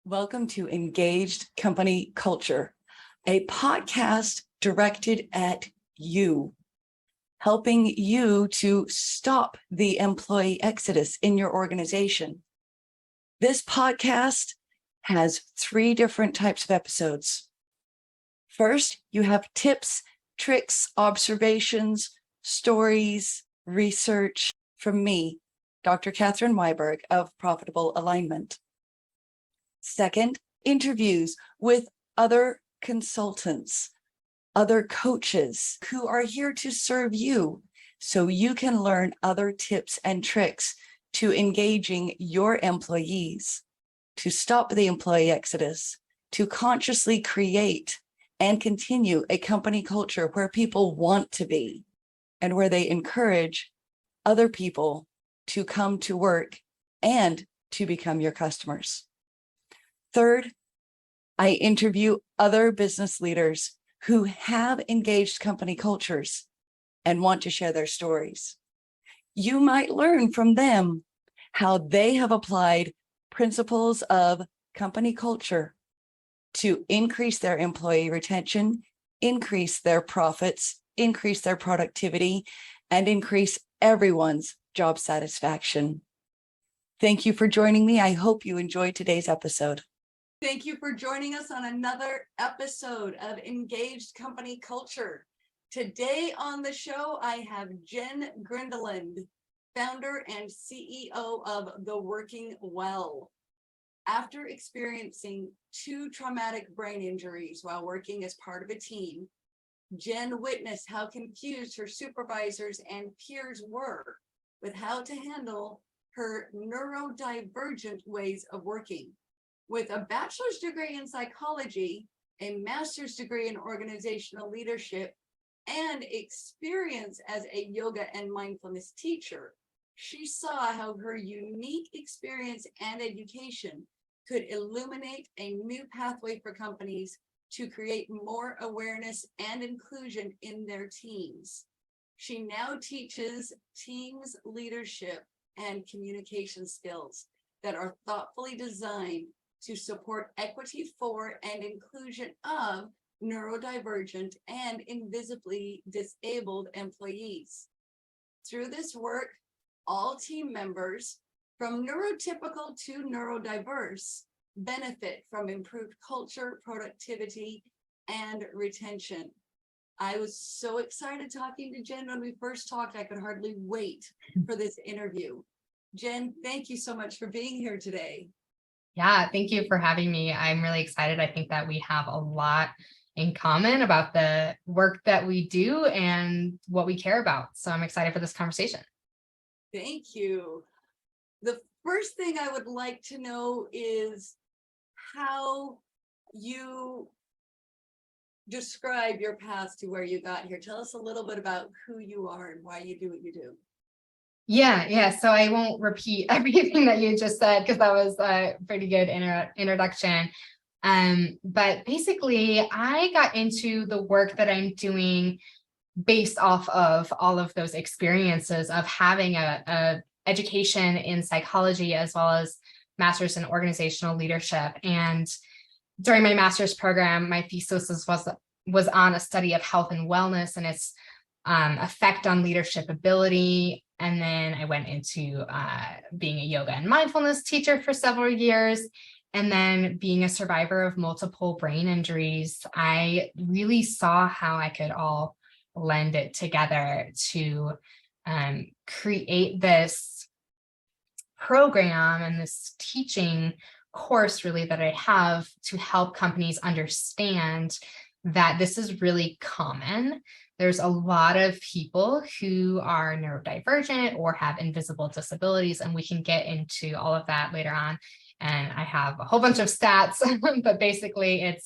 Welcome to Engaged Company Culture, a podcast directed at you, helping you to stop the employee exodus in your organization. This podcast has 3 different types of episodes. First, you have tips, tricks, observations, stories, research from me, Dr. Catherine Weiberg of Profitable Alignment. Second, interviews with other consultants, other coaches who are here to serve you so you can learn other tips and tricks to engaging your employees, to stop the employee exodus, to consciously create and continue a company culture where people want to be and where they encourage other people to come to work and to become your customers. Third, I interview other business leaders who have engaged company cultures and want to share their stories. You might learn from them how they have applied principles of company culture to increase their employee retention, increase their profits, increase their productivity, and increase everyone's job satisfaction. Thank you for joining me. I hope you enjoyed today's episode. Thank you for joining us on another episode of Engaged Company Culture. Today on the show, I have Jenn Grindeland, founder and CEO of The Working Well. After experiencing 2 traumatic brain injuries while working as part of a team, Jenn witnessed how confused her supervisors and peers were with how to handle her neurodivergent ways of working. With a bachelor's degree in psychology, a master's degree in organizational leadership, and experience as a yoga and mindfulness teacher, she saw how her unique experience and education could illuminate a new pathway for companies to create more awareness and inclusion in their teams. She now teaches teams leadership and communication skills that are thoughtfully designed to support equity for and inclusion of neurodivergent and invisibly disabled employees. Through this work, all team members, from neurotypical to neurodiverse, benefit from improved culture, productivity, and retention. I was so excited talking to Jenn when we first talked. I could hardly wait for this interview. Jenn, thank you so much for being here today. Yeah, thank you for having me. I'm really excited. I think that we have a lot in common about the work that we do and what we care about. So I'm excited for this conversation. Thank you. The first thing I would like to know is how you describe your path to where you got here. Tell us a little bit about who you are and why you do what you do. Yeah. So I won't repeat everything that you just said because that was a pretty good introduction. But basically, I got into the work that I'm doing based off of all of those experiences of having a education in psychology as well as master's in organizational leadership. And during my master's program, my thesis was on a study of health and wellness and its effect on leadership ability. And then I went into being a yoga and mindfulness teacher for several years. And then being a survivor of multiple brain injuries, I really saw how I could all blend it together to create this program and this teaching course really that I have to help companies understand that this is really common. There's a lot of people who are neurodivergent or have invisible disabilities, and we can get into all of that later on. And I have a whole bunch of stats, but basically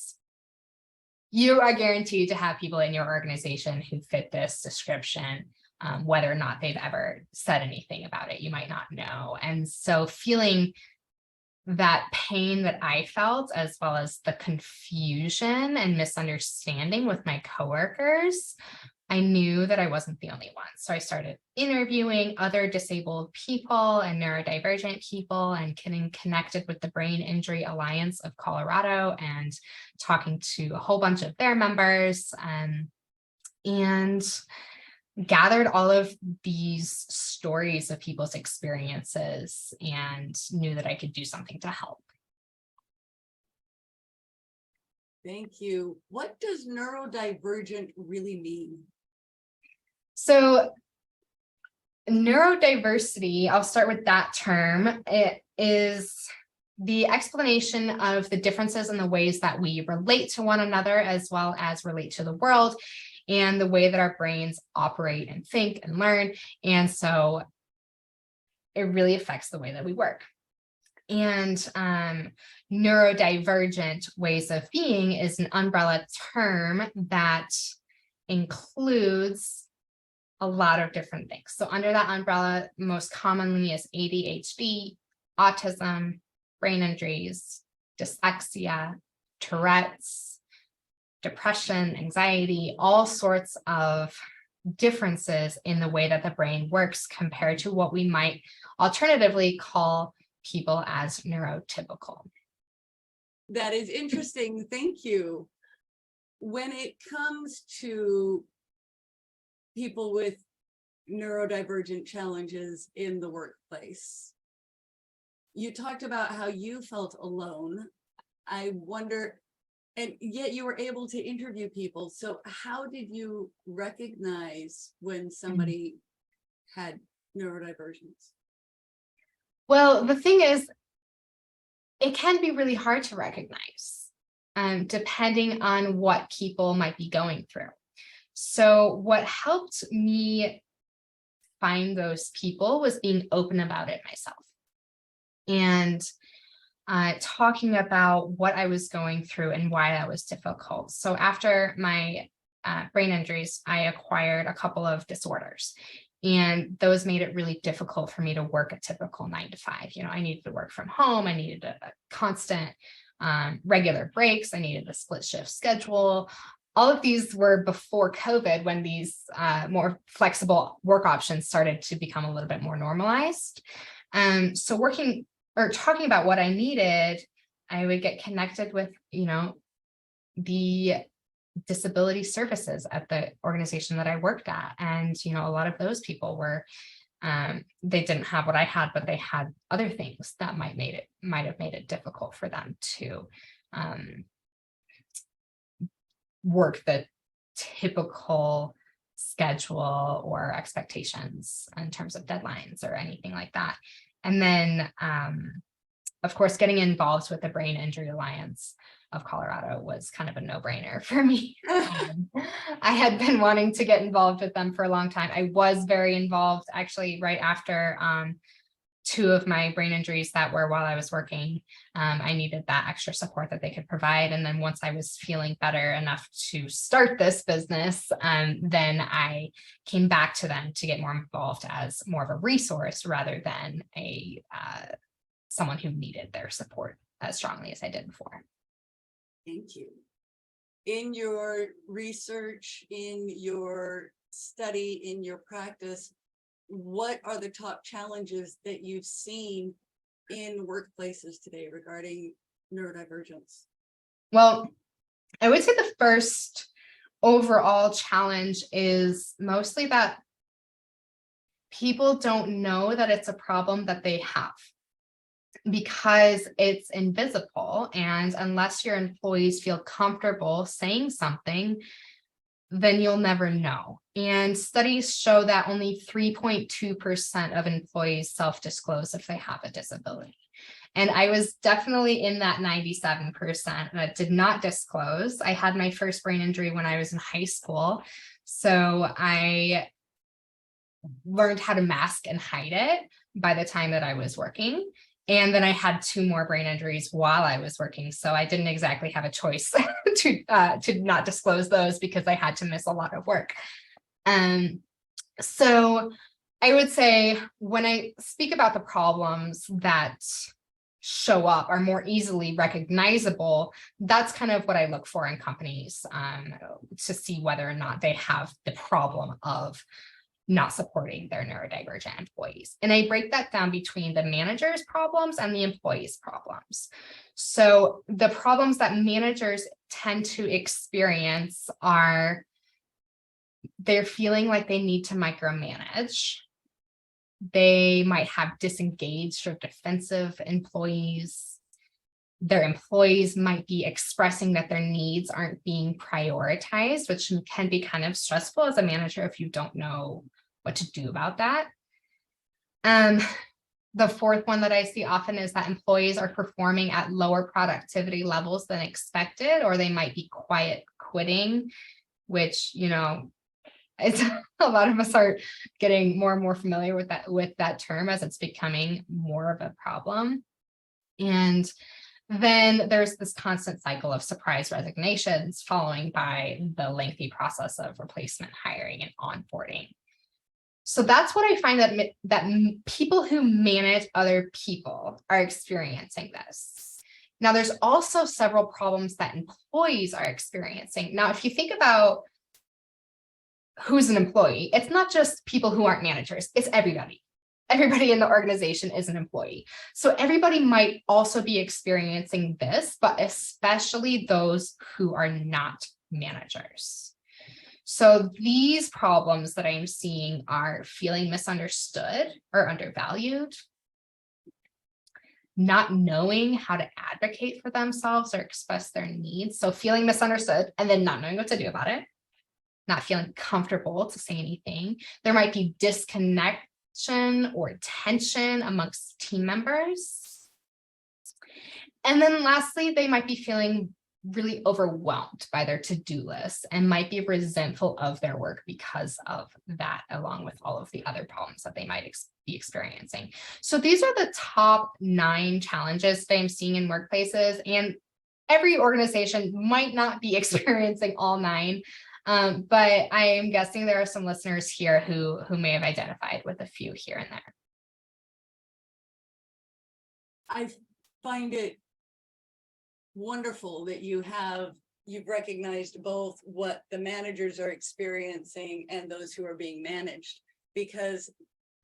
you are guaranteed to have people in your organization who fit this description, whether or not they've ever said anything about it, you might not know. And so feeling that pain that I felt, as well as the confusion and misunderstanding with my coworkers, I knew that I wasn't the only one. So I started interviewing other disabled people and neurodivergent people and getting connected with the Brain Injury Alliance of Colorado and talking to a whole bunch of their members, and gathered all of these stories of people's experiences and knew that I could do something to help. Thank you. What does neurodivergent really mean? So neurodiversity, I'll start with that term. It is the explanation of the differences in the ways that we relate to one another, as well as relate to the world, and the way that our brains operate and think and learn. And so it really affects the way that we work. And neurodivergent ways of being is an umbrella term that includes a lot of different things. So under that umbrella, most commonly is ADHD, autism, brain injuries, dyslexia, Tourette's, depression, anxiety, all sorts of differences in the way that the brain works compared to what we might alternatively call people as neurotypical. That is interesting. Thank you. When it comes to people with neurodivergent challenges in the workplace, you talked about how you felt alone. I wonder, and yet you were able to interview people. So how did you recognize when somebody had neurodivergence? Well, the thing is, it can be really hard to recognize, depending on what people might be going through. So what helped me find those people was being open about it myself and talking about what I was going through and why that was difficult. So after my brain injuries, I acquired a couple of disorders. And those made it really difficult for me to work a typical 9 to 5. You know, I needed to work from home. I needed a constant regular breaks. I needed a split shift schedule. All of these were before COVID, when these more flexible work options started to become a little bit more normalized. So working or talking about what I needed, I would get connected with, you know, the disability services at the organization that I worked at. And, you know, a lot of those people were, they didn't have what I had, but they had other things that might have made it difficult for them to work the typical schedule or expectations in terms of deadlines or anything like that. And then, of course, getting involved with the Brain Injury Alliance of Colorado was kind of a no-brainer for me. I had been wanting to get involved with them for a long time. I was very involved actually right after 2 of my brain injuries that were while I was working. I needed that extra support that they could provide. And then once I was feeling better enough to start this business, then I came back to them to get more involved as more of a resource rather than a someone who needed their support as strongly as I did before. Thank you. In your research, in your study, in your practice, what are the top challenges that you've seen in workplaces today regarding neurodivergence? Well, I would say the first overall challenge is mostly that people don't know that it's a problem that they have, because it's invisible. And unless your employees feel comfortable saying something, then you'll never know. And studies show that only 3.2% of employees self-disclose if they have a disability. And I was definitely in that 97% that did not disclose. I had my first brain injury when I was in high school. So I learned how to mask and hide it by the time that I was working. And then I had 2 more brain injuries while I was working. So I didn't exactly have a choice to not disclose those, because I had to miss a lot of work. So I would say when I speak about the problems that show up, are more easily recognizable, that's kind of what I look for in companies, to see whether or not they have the problem of not supporting their neurodivergent employees. And I break that down between the manager's problems and the employee's problems. So the problems that managers tend to experience are they're feeling like they need to micromanage. They might have disengaged or defensive employees. Their employees might be expressing that their needs aren't being prioritized, which can be kind of stressful as a manager if you don't know what to do about that. The fourth one that I see often is that employees are performing at lower productivity levels than expected, or they might be quiet quitting, which, it's a lot of us are getting more and more familiar with that term as it's becoming more of a problem. And then there's this constant cycle of surprise resignations following by the lengthy process of replacement hiring and onboarding. So that's what I find that people who manage other people are experiencing this. Now, there's also several problems that employees are experiencing. Now, if you think about who's an employee, it's not just people who aren't managers, it's everybody. Everybody in the organization is an employee. So everybody might also be experiencing this, but especially those who are not managers. So these problems that I'm seeing are feeling misunderstood or undervalued, not knowing how to advocate for themselves or express their needs. So feeling misunderstood and then not knowing what to do about it, not feeling comfortable to say anything. There might be disconnection or tension amongst team members. And then lastly, they might be feeling really overwhelmed by their to-do list and might be resentful of their work because of that, along with all of the other problems that they might be experiencing. So these are the top 9 challenges that I'm seeing in workplaces, and every organization might not be experiencing all 9. But I am guessing there are some listeners here who may have identified with a few here and there. I find it wonderful that you've recognized both what the managers are experiencing and those who are being managed, because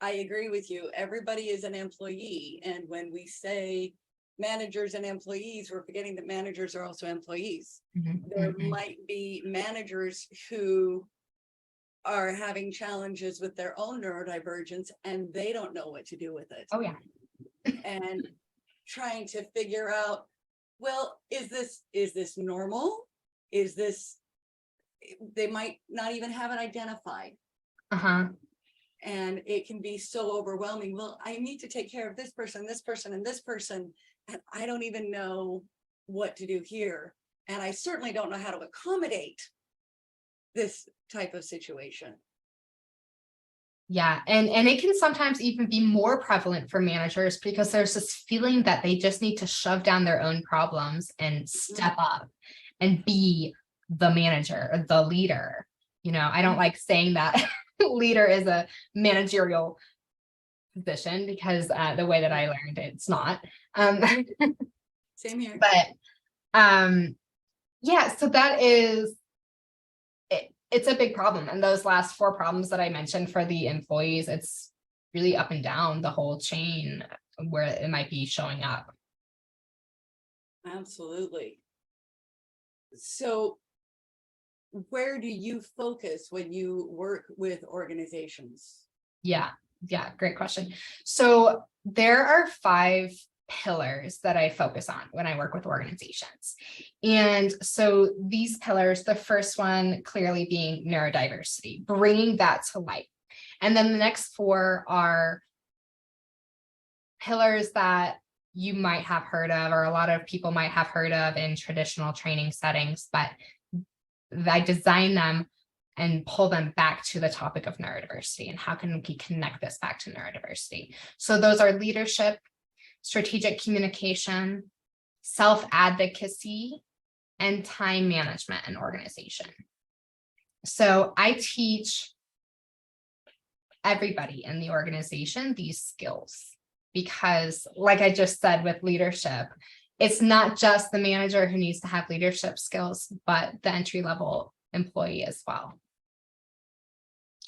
I agree with you. Everybody is an employee. And when we say managers and employees, we're forgetting that managers are also employees. Mm-hmm. There mm-hmm. might be managers who are having challenges with their own neurodivergence and they don't know what to do with it. Oh yeah. And trying to figure out, well, is this normal? Is this, they might not even have it identified. Uh-huh. And it can be so overwhelming. Well, I need to take care of this person, and this person, and I don't even know what to do here. And I certainly don't know how to accommodate this type of situation. Yeah, and it can sometimes even be more prevalent for managers because there's this feeling that they just need to shove down their own problems and step up and be the manager or the leader. I don't like saying that leader is a managerial position because the way that I learned it's not. Same here. But yeah, so that is it's a big problem. And those last 4 problems that I mentioned for the employees, it's really up and down the whole chain where it might be showing up. Absolutely. So where do you focus when you work with organizations? Yeah, great question. So there are 5 pillars that I focus on when I work with organizations. And so these pillars, the first one clearly being neurodiversity, bringing that to light. And then the next 4 are pillars that you might have heard of, or a lot of people might have heard of in traditional training settings, but I design them and pull them back to the topic of neurodiversity and how can we connect this back to neurodiversity. So those are leadership, strategic communication, self-advocacy, and time management and organization. So I teach everybody in the organization these skills. because like I just said with leadership, it's not just the manager who needs to have leadership skills, but the entry-level employee as well.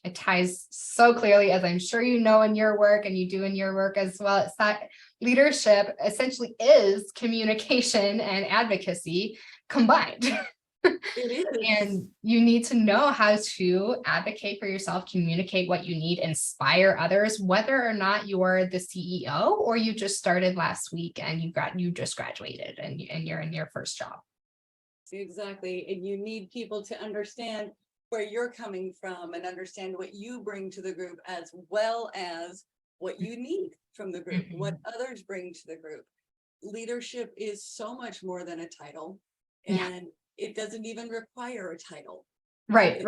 It ties so clearly, as I'm sure you know in your work and you do in your work as well. It's that leadership essentially is communication and advocacy combined. It is. And you need to know how to advocate for yourself, communicate what you need, inspire others, whether or not you're the CEO or you just started last week and you just graduated and you're in your first job. Exactly. And you need people to understand where you're coming from and understand what you bring to the group, as well as what you need from the group, what others bring to the group. Leadership is so much more than a title, and it doesn't even require a title. Right.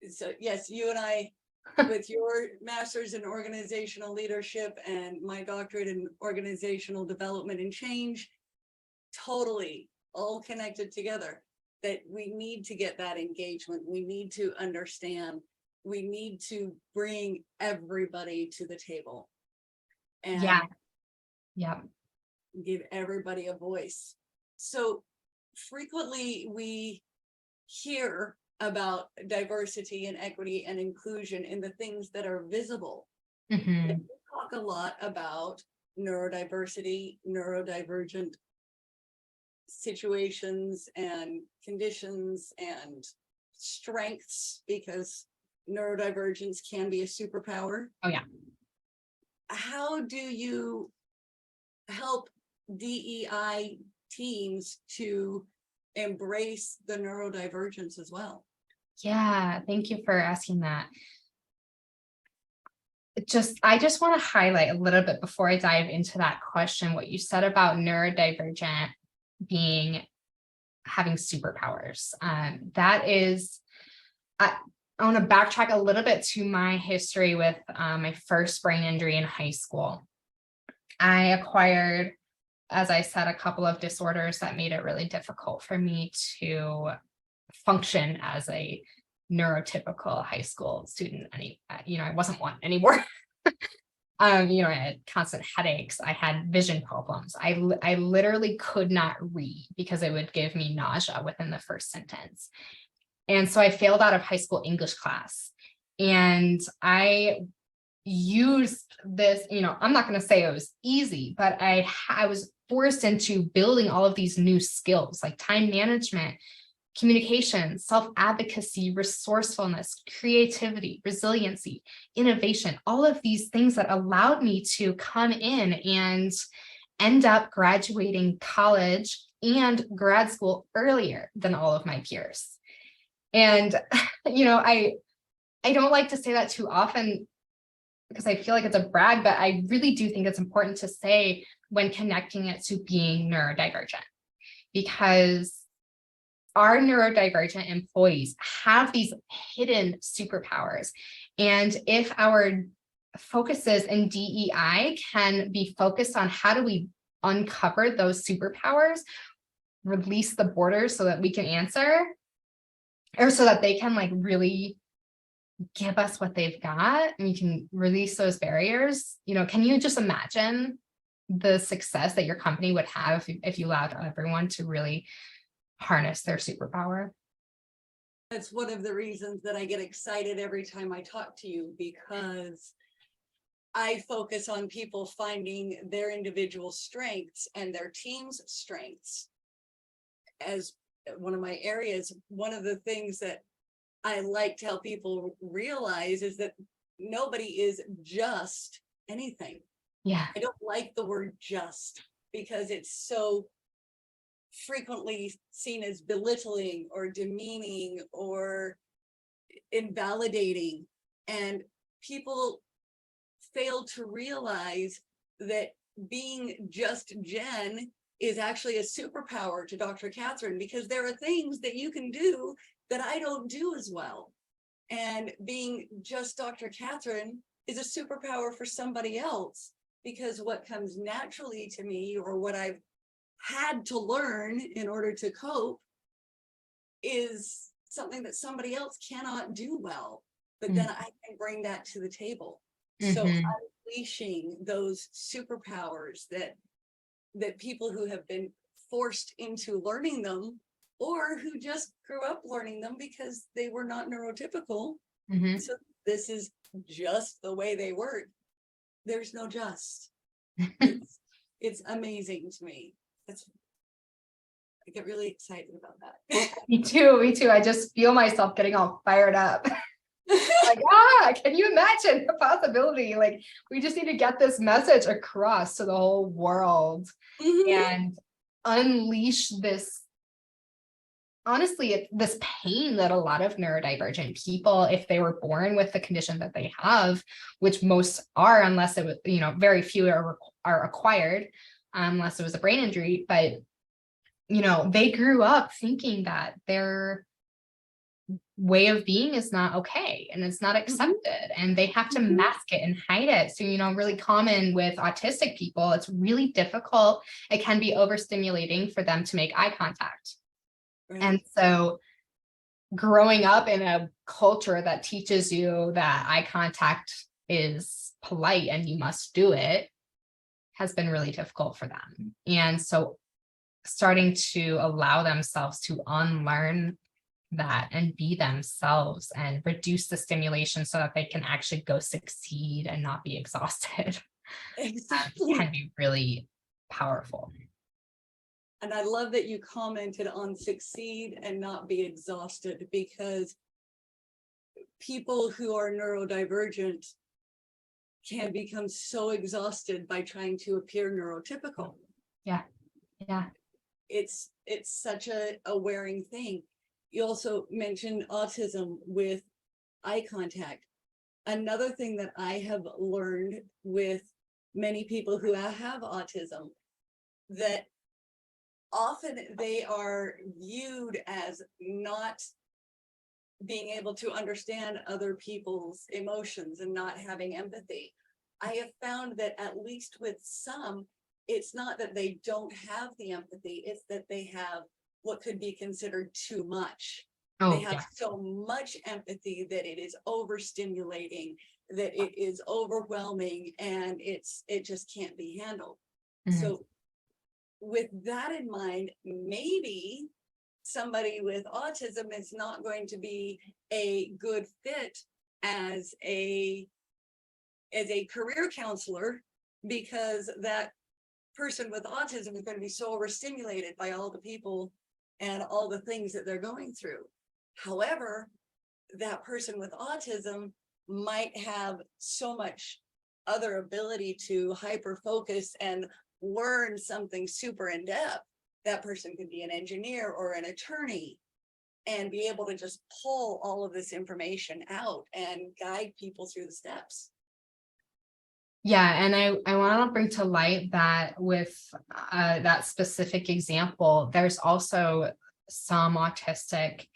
So yes, you and I, with your master's in organizational leadership and my doctorate in organizational development and change, totally all connected together, that we need to get that engagement. We need to understand. We need to bring everybody to the table and give everybody a voice. So frequently we hear about diversity and equity and inclusion in the things that are visible. We talk a lot about neurodiversity, neurodivergent situations and conditions and strengths, because neurodivergence can be a superpower. Oh yeah. How do you help DEI teams to embrace the neurodivergence as well? Yeah, thank you for asking that. I just want to highlight a little bit before I dive into that question, what you said about neurodivergent having superpowers. That is, I want to backtrack a little bit to my history with my first brain injury in high school. I acquired, as I said, a couple of disorders that made it really difficult for me to function as a neurotypical high school student. I wasn't one anymore. I had constant headaches. I had vision problems. I literally could not read because it would give me nausea within the first sentence. And so I failed out of high school English class. And I used this, I'm not going to say it was easy, but I was forced into building all of these new skills like time management, communication, self-advocacy, resourcefulness, creativity, resiliency, innovation, all of these things that allowed me to come in and end up graduating college and grad school earlier than all of my peers. And, I don't like to say that too often because I feel like it's a brag, but I really do think it's important to say when connecting it to being neurodivergent, because our neurodivergent employees have these hidden superpowers. And if our focuses in DEI can be focused on how do we uncover those superpowers, release the borders so that we can answer, or so that they can really give us what they've got and we can release those barriers. Can you just imagine the success that your company would have if you allowed everyone to really harness their superpower? That's one of the reasons that I get excited every time I talk to you, because I focus on people finding their individual strengths and their team's strengths as one of my areas. One of the things that I like to help people realize is that nobody is just anything. Yeah. I don't like the word just because it's so frequently seen as belittling or demeaning or invalidating. And people fail to realize that being just Jen is actually a superpower to Dr. Catherine, because there are things that you can do that I don't do as well. And being just Dr. Catherine is a superpower for somebody else, because what comes naturally to me, or what I've had to learn in order to cope, is something that somebody else cannot do well. But then I can bring that to the table. So I'm unleashing those superpowers that people who have been forced into learning them, or who just grew up learning them because they were not neurotypical. Mhm. So this is just the way they work. There's no just. It's amazing to me. I get really excited about that. Me too. I just feel myself getting all fired up. Like, can you imagine the possibility? Like, we just need to get this message across to the whole world and unleash this, honestly, this pain that a lot of neurodivergent people, if they were born with the condition that they have, which most are, unless it was, very few are acquired, unless it was a brain injury, but they grew up thinking that their way of being is not okay and it's not accepted, and they have to mask it and hide it. So, really common with autistic people, it's really difficult. It can be overstimulating for them to make eye contact. Right. And so growing up in a culture that teaches you that eye contact is polite and you must do it has been really difficult for them. And so starting to allow themselves to unlearn that and be themselves and reduce the stimulation so that they can actually go succeed and not be exhausted can be really powerful. And I love that you commented on succeed and not be exhausted, because people who are neurodivergent can become so exhausted by trying to appear neurotypical. Yeah. It's such a wearing thing. You also mentioned autism with eye contact. Another thing that I have learned with many people who have autism, that often they are viewed as not being able to understand other people's emotions and not having empathy. I have found that at least with some, it's not that they don't have the empathy, it's that they have what could be considered too much. They have so much empathy that it is overstimulating, that it is overwhelming, and it just can't be handled. So with that in mind, maybe somebody with autism is not going to be a good fit as a career counselor, because that person with autism is going to be so overstimulated by all the people and all the things that they're going through. However, that person with autism might have so much other ability to hyper focus and learn something super in depth. That person could be an engineer or an attorney and be able to just pull all of this information out and guide people through the steps. Yeah, and I want to bring to light that with that specific example, there's also some autistic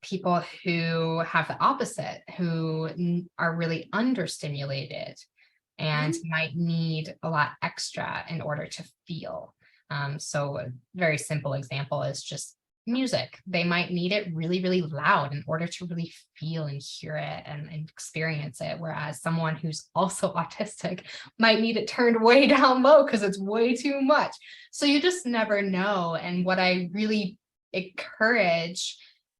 people who have the opposite, who are really understimulated and might need a lot extra in order to feel. So a very simple example is just music. They might need it really, really loud in order to really feel and hear it and experience it. Whereas someone who's also autistic might need it turned way down low because it's way too much. So you just never know. And what I really encourage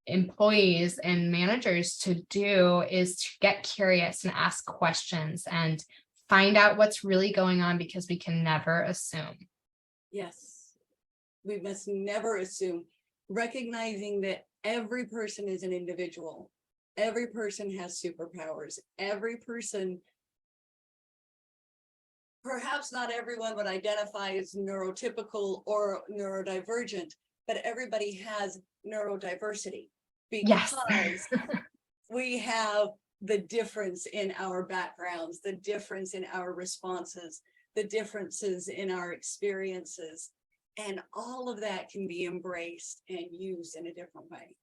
employees and managers to do is to get curious and ask questions and find out what's really going on, because we can never assume. Yes, we must never assume. Recognizing that every person is an individual. Every person has superpowers. Every person, perhaps not everyone would identify as neurotypical or neurodivergent, but everybody has neurodiversity, because we have the difference in our backgrounds, the difference in our responses, the differences in our experiences. And all of that can be embraced and used in a different way.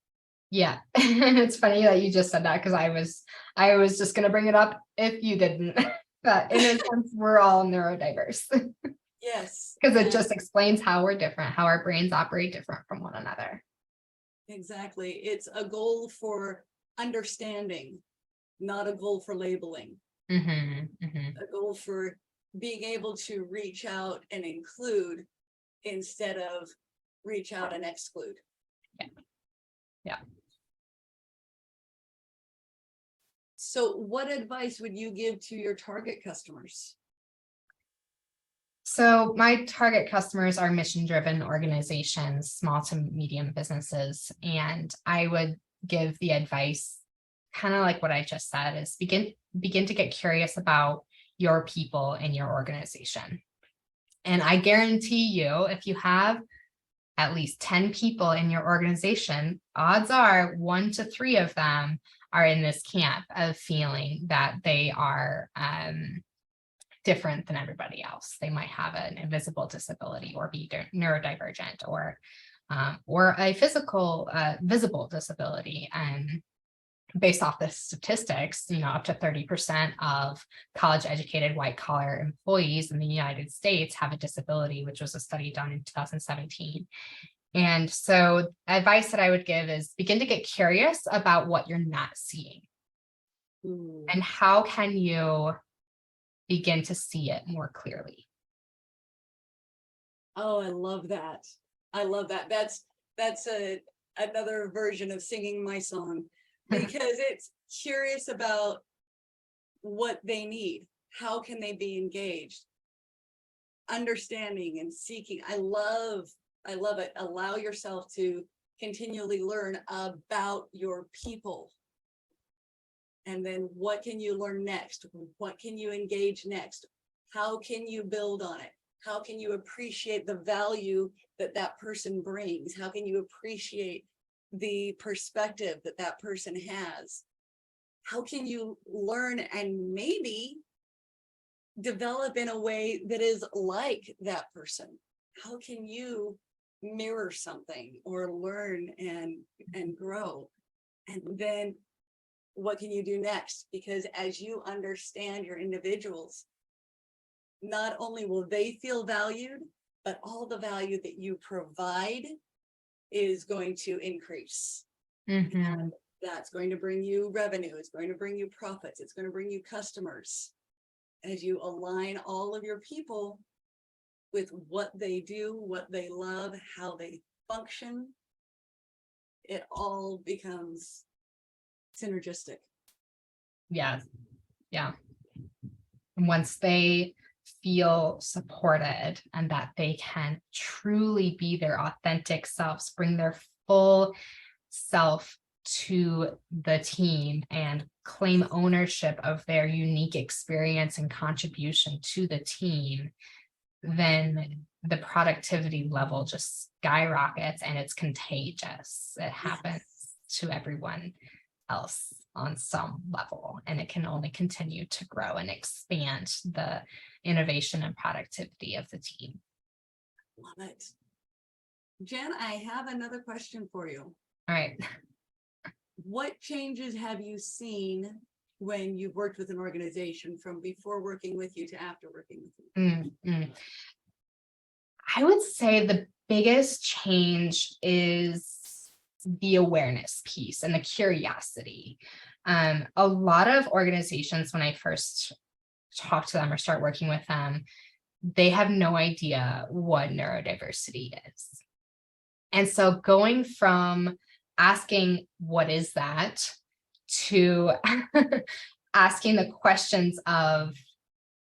Yeah. It's funny that you just said that, because I was just going to bring it up if you didn't. But in a sense, we're all neurodiverse. Yes. Because it just explains how we're different, how our brains operate different from one another. Exactly. It's a goal for understanding, not a goal for labeling, a goal for being able to reach out and include instead of reach out and exclude. Yeah. So what advice would you give to your target customers? So my target customers are mission-driven organizations, small to medium businesses, and I would give the advice kind of like what I just said is begin to get curious about your people in your organization. And I guarantee you, if you have at least 10 people in your organization, odds are 1 to 3 of them are in this camp of feeling that they are different than everybody else. They might have an invisible disability or be neurodivergent or a physical visible disability. And based off the statistics, up to 30% of college educated white collar employees in the United States have a disability, which was a study done in 2017. And so advice that I would give is begin to get curious about what you're not seeing. And how can you begin to see it more clearly? Oh, I love that. I love that. That's another version of singing my song, because it's curious about what they need. How can they be engaged? Understanding and seeking. I love it. Allow yourself to continually learn about your people. And then what can you learn next? What can you engage next? How can you build on it? How can you appreciate the value that that person brings? How can you appreciate the perspective that that person has? How can you learn and maybe develop in a way that is like that person? How can you mirror something or learn and grow? And then what can you do next? Because as you understand your individuals, not only will they feel valued, but all the value that you provide is going to increase. And that's going to bring you revenue. It's going to bring you profits. It's going to bring you customers. As you align all of your people with what they do, what they love, how they function, it all becomes synergistic. Yeah. And once they feel supported and that they can truly be their authentic selves, bring their full self to the team and claim ownership of their unique experience and contribution to the team, then the productivity level just skyrockets and it's contagious. It happens to everyone else on some level, and it can only continue to grow and expand the innovation and productivity of the team. Love it. Jen, I have another question for you. All right. What changes have you seen when you've worked with an organization from before working with you to after working with you? I would say the biggest change is the awareness piece and the curiosity. A lot of organizations, when I first talk to them or start working with them, they have no idea what neurodiversity is. And so going from asking, what is that, to asking the questions of,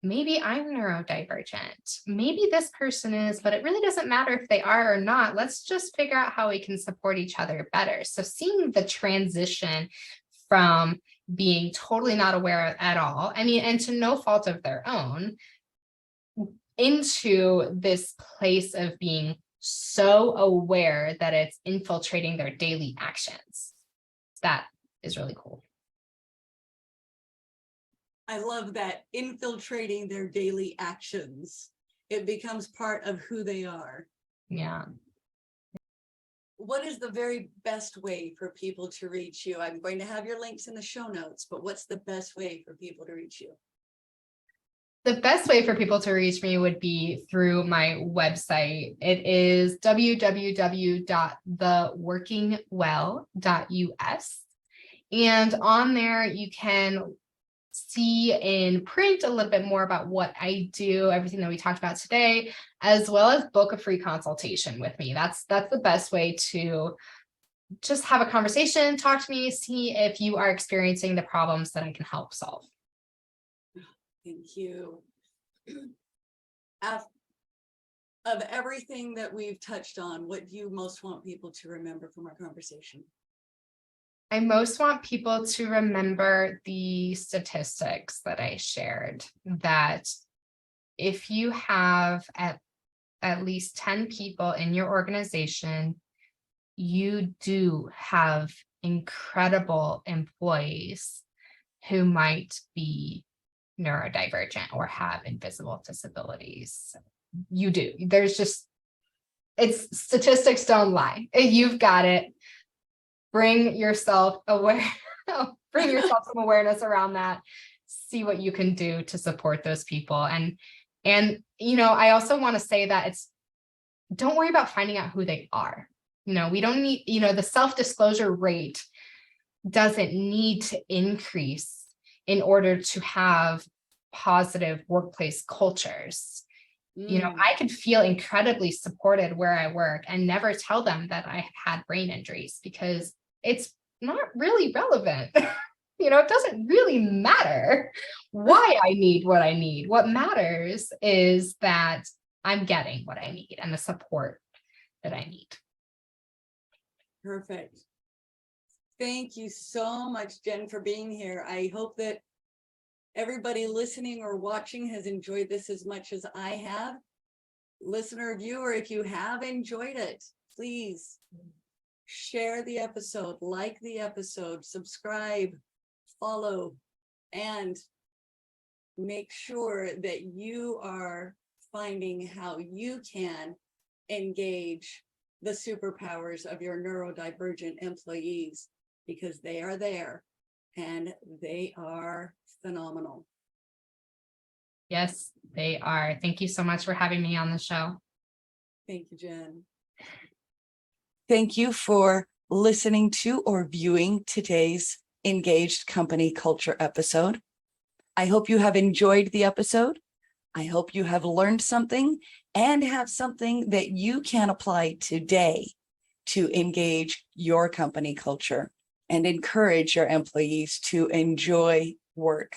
maybe I'm neurodivergent, maybe this person is, but it really doesn't matter if they are or not. Let's just figure out how we can support each other better. So seeing the transition from being totally not aware at all, and to no fault of their own, into this place of being so aware that it's infiltrating their daily actions. That is really cool. I love that, infiltrating their daily actions. It becomes part of who they are. Yeah. What is the very best way for people to reach you? I'm going to have your links in the show notes, but what's the best way for people to reach you? The best way for people to reach me would be through my website. It is www.theworkingwell.us. And on there, you can see in print a little bit more about what I do, everything that we talked about today, as well as book a free consultation with me. That's the best way to just have a conversation, talk to me, see if you are experiencing the problems that I can help solve. Thank you. Of everything that we've touched on, what do you most want people to remember from our conversation? I most want people to remember the statistics that I shared, that if you have at least 10 people in your organization, you do have incredible employees who might be neurodivergent or have invisible disabilities. You do. There's just, it's statistics don't lie. You've got it. Bring yourself aware, bring yourself some awareness around that. See what you can do to support those people. And I also want to say that don't worry about finding out who they are. We don't need, the self-disclosure rate doesn't need to increase in order to have positive workplace cultures. I could feel incredibly supported where I work and never tell them that I had brain injuries because it's not really relevant. It doesn't really matter why I need what I need. What matters is that I'm getting what I need and the support that I need. Perfect. Thank you so much, Jen, for being here. I hope that everybody listening or watching has enjoyed this as much as I have. Listener, viewer, if you have enjoyed it, please share the episode, like the episode, subscribe, follow, and make sure that you are finding how you can engage the superpowers of your neurodivergent employees, because they are there and they are phenomenal. Yes, they are. Thank you so much for having me on the show. Thank you, Jen. Thank you for listening to or viewing today's Engaged Company Culture episode. I hope you have enjoyed the episode. I hope you have learned something and have something that you can apply today to engage your company culture and encourage your employees to enjoy work,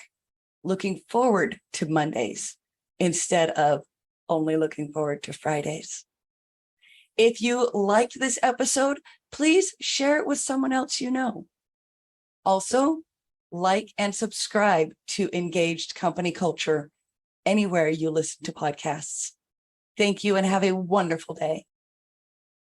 looking forward to Mondays instead of only looking forward to Fridays. If you liked this episode, please share it with someone else you know. Also, like and subscribe to Engaged Company Culture anywhere you listen to podcasts. Thank you and have a wonderful day.